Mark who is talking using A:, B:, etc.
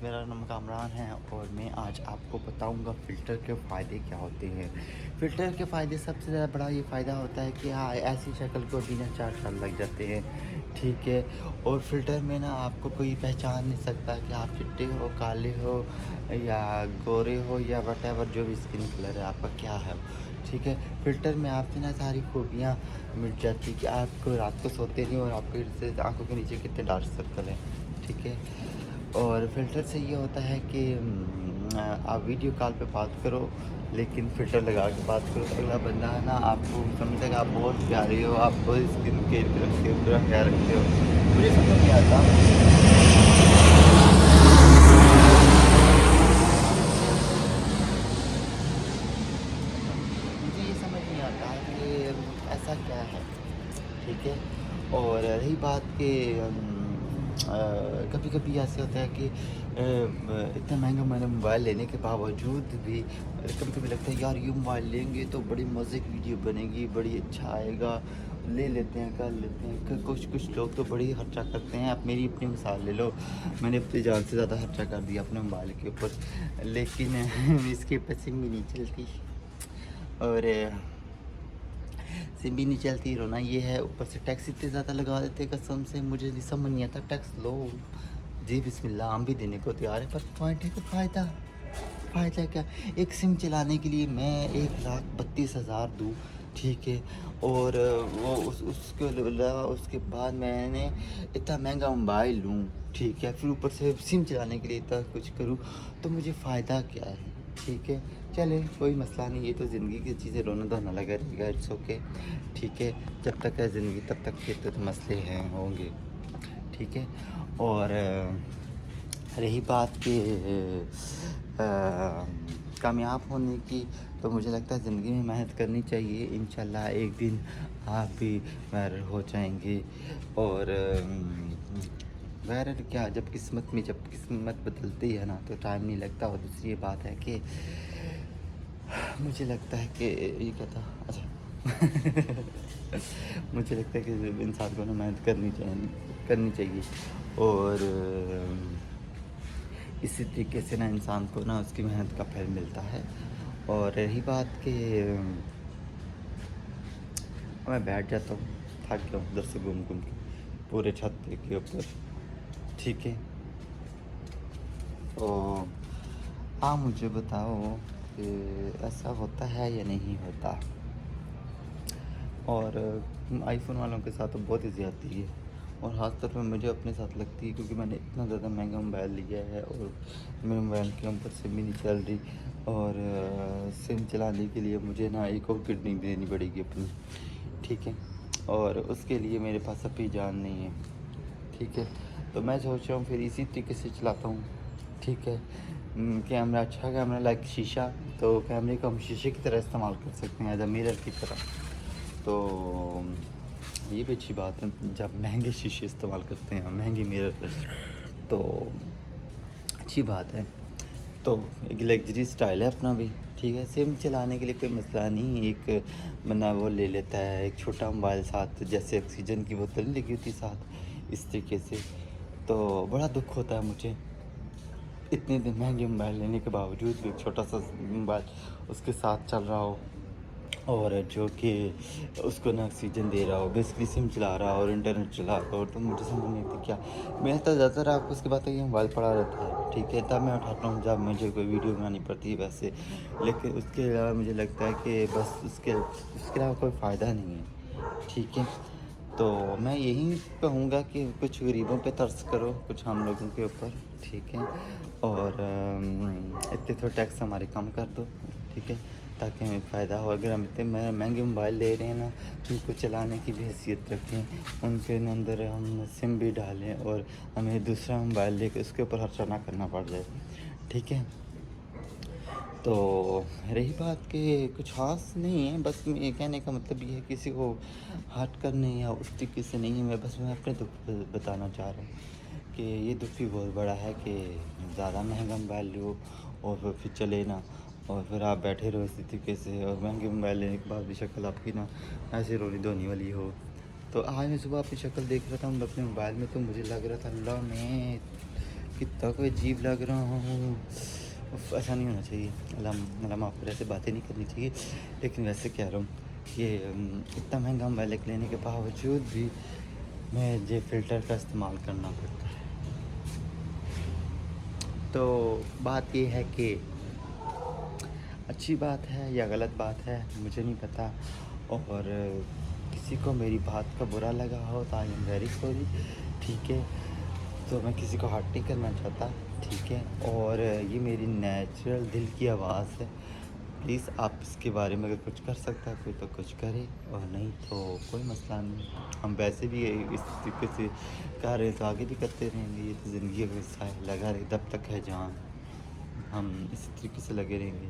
A: मेरा नाम कामरान है और मैं आज आपको बताऊंगा फ़िल्टर के फ़ायदे क्या होते हैं। फ़िल्टर के फ़ायदे सबसे ज़्यादा बड़ा ये फ़ायदा होता है कि हाँ, ऐसी शक्ल को बिना 4 साल लग जाते हैं, ठीक है। और फ़िल्टर में ना आपको कोई पहचान नहीं सकता कि आप चिट्टे हो, काले हो या गोरे हो या वटेवर जो भी स्किन कलर है आपका क्या है, ठीक है। फ़िल्टर में आपकी ना सारी खूबियाँ मिट जाती कि आपको रात को सोते नहीं और आपके आँखों के नीचे कितने डार्क सर्कल हैं, ठीक है। और फ़िल्टर से ये होता है कि आप वीडियो कॉल पे बात करो लेकिन फ़िल्टर लगा के बात करो तो अगला बंदा है ना आपको समझेगा आप बहुत प्यारे हो, आप बहुत स्किन केयर रखते हो, पूरा ख्याल रखते हो। मुझे समझ नहीं आता मुझे ये समझ नहीं आता कि ऐसा क्या है, ठीक है। और रही बात कि कभी कभी ऐसे होता है कि इतना महंगा मैंने मोबाइल लेने के बावजूद भी कभी कभी लगता है यार ये मोबाइल लेंगे तो बड़ी मज़े की वीडियो बनेगी, बड़ी अच्छा आएगा, ले लेते हैं, कर लेते हैं। कुछ कुछ लोग तो बड़ी खर्चा करते हैं। आप मेरी अपनी मिसाल ले लो, मैंने अपनी जान से ज़्यादा खर्चा कर दिया अपने मोबाइल के ऊपर, लेकिन इसकी पसंद भी नहीं चलती और सिम भी नहीं चलती। रोना ये है, ऊपर से टैक्स इतने ज़्यादा लगा देते कसम से, मुझे नहीं समझ नहीं आता। टैक्स लो जी बिस्मिल्लाह, हम भी देने को तैयार है, पर पॉइंट है कि फ़ायदा क्या। एक सिम चलाने के लिए मैं 1,32,000 दूँ, ठीक है। और वो उसके अलावा उसके बाद मैंने इतना महंगा मोबाइल लूँ, ठीक है, फिर ऊपर से सिम चलाने के लिए इतना कुछ करूँ, तो मुझे फ़ायदा क्या है, ठीक है। चले कोई मसला नहीं, ये तो ज़िंदगी की चीज़ें, रोना धोना लगा रहेगा, इट्स ओके, ठीक है। जब तक है ज़िंदगी तब तक के तो मसले हैं होंगे, ठीक है। और रही बात कि कामयाब होने की, तो मुझे लगता है ज़िंदगी में मेहनत करनी चाहिए। इंशाल्लाह एक दिन आप भी वायरल हो जाएंगे। और वायरल क्या, जब किस्मत बदलती है ना तो टाइम नहीं लगता। और दूसरी ये बात है कि मुझे लगता है कि ये क्या था, अच्छा मुझे लगता है कि इंसान को ना मेहनत करनी चाहिए। और इसी तरीके से ना इंसान को ना उसकी मेहनत का फल मिलता है। और रही बात कि मैं बैठ जाता हूँ, थक गया हूँ उधर से घूम घूम के पूरे छत के ऊपर, ठीक है। तो आप मुझे बताओ कि ऐसा होता है या नहीं होता। और आईफोन वालों के साथ तो बहुत ही ज़्यादती है, और ख़ास तौर पर मुझे अपने साथ लगती है, क्योंकि मैंने इतना ज़्यादा महंगा मोबाइल लिया है और मेरे मोबाइल के ऊपर सिम भी नहीं चल रही। और सिम चलाने के लिए मुझे ना एक और किडनी देनी पड़ेगी अपनी, ठीक है। और उसके लिए मेरे पास अभी जान नहीं है, ठीक है। तो मैं सोच रहा हूँ फिर इसी तरीके से चलाता हूँ, ठीक है। कैमरा अच्छा, कैमरा लाइक शीशा, तो कैमरे को हम शीशे की तरह इस्तेमाल कर सकते हैं, एज अ मिरर की तरह। तो ये भी अच्छी बात है, जब महंगे शीशे इस्तेमाल करते हैं, महंगी मिरर, तो अच्छी बात है। तो एक लग्जरी स्टाइल है अपना भी, ठीक है। सिम चलाने के लिए कोई मसला नहीं, एक बंदा वो ले लेता है एक छोटा मोबाइल साथ, जैसे ऑक्सीजन की बोतल नहीं लगी होती साथ, इस तरीके से। तो बड़ा दुख होता है मुझे, इतने दिन महंगे मोबाइल लेने के बावजूद भी एक छोटा सा मोबाइल उसके साथ चल रहा हो, और जो कि उसको ना ऑक्सीजन दे रहा हो, बेसिकली सिम चला रहा हो और इंटरनेट चला रहा हो। तो मुझे समझ नहीं आती क्या, मैं तो ज़्यादातर आपको उसकी बात है, ये मोबाइल पड़ा रहता है, ठीक है, तब मैं उठाता हूँ जब मुझे कोई वीडियो बनानी पड़ती है वैसे। लेकिन उसके अलावा मुझे लगता है कि बस उसके अलावा कोई फ़ायदा नहीं है, ठीक है। तो मैं यही कहूँगा कि कुछ गरीबों पे तरस करो, कुछ हम लोगों के ऊपर, ठीक है। और इतने थोड़े टैक्स हमारे कम कर दो, ठीक है, ताकि हमें फ़ायदा हो। अगर हम इतने महंगे मोबाइल ले रहे हैं ना, तो उनको चलाने की भी हैसियत रखें, उनके अंदर हम सिम भी डालें और हमें दूसरा मोबाइल लेकर उसके ऊपर खर्चा ना करना पड़ जाए, ठीक है। तो रही बात कि कुछ ख़ास नहीं है, बस ये कहने का मतलब ये है, किसी को हर्ट करने या उस तरीके से नहीं है, मैं अपने दुख बताना चाह रहा हूँ कि ये दुख भी बहुत बड़ा है कि ज़्यादा महंगा मोबाइल लो और फिर चले ना, और फिर आप बैठे रहो इसी तरीके से, और महंगे मोबाइल लेने के बाद भी शक्ल आपकी ना ऐसे रोनी धोनी वाली हो। तो आज मैं सुबह अपनी शक्ल देख रहा था अपने मोबाइल में, तो मुझे लग रहा था अल्लाह में कितना कोई अजीब लग रहा हूँ। ऐसा नहीं होना चाहिए, अल्लाह माफ़ करे, ऐसे बातें नहीं करनी चाहिए। लेकिन वैसे कह रहा हूँ कि इतना महंगा मोबाइल लेने के बावजूद भी मैं ये फ़िल्टर का इस्तेमाल करना पड़ता है। तो बात ये है कि अच्छी बात है या गलत बात है मुझे नहीं पता, और किसी को मेरी बात का बुरा लगा हो तो आई एम वेरी सॉरी, ठीक है। तो मैं किसी को हर्ट नहीं करना चाहता, ठीक है। और ये मेरी नेचुरल दिल की आवाज़ है। प्लीज़ आप इसके बारे में अगर कुछ कर सकता है कोई तो कुछ करे, और नहीं तो कोई मसला नहीं। हम वैसे भी इस तरीके से कर रहे हैं तो आगे भी करते रहेंगे। ये तो ज़िंदगी का हिस्सा है, लगा रहे जब तक है जान, हम इसी तरीके से लगे रहेंगे।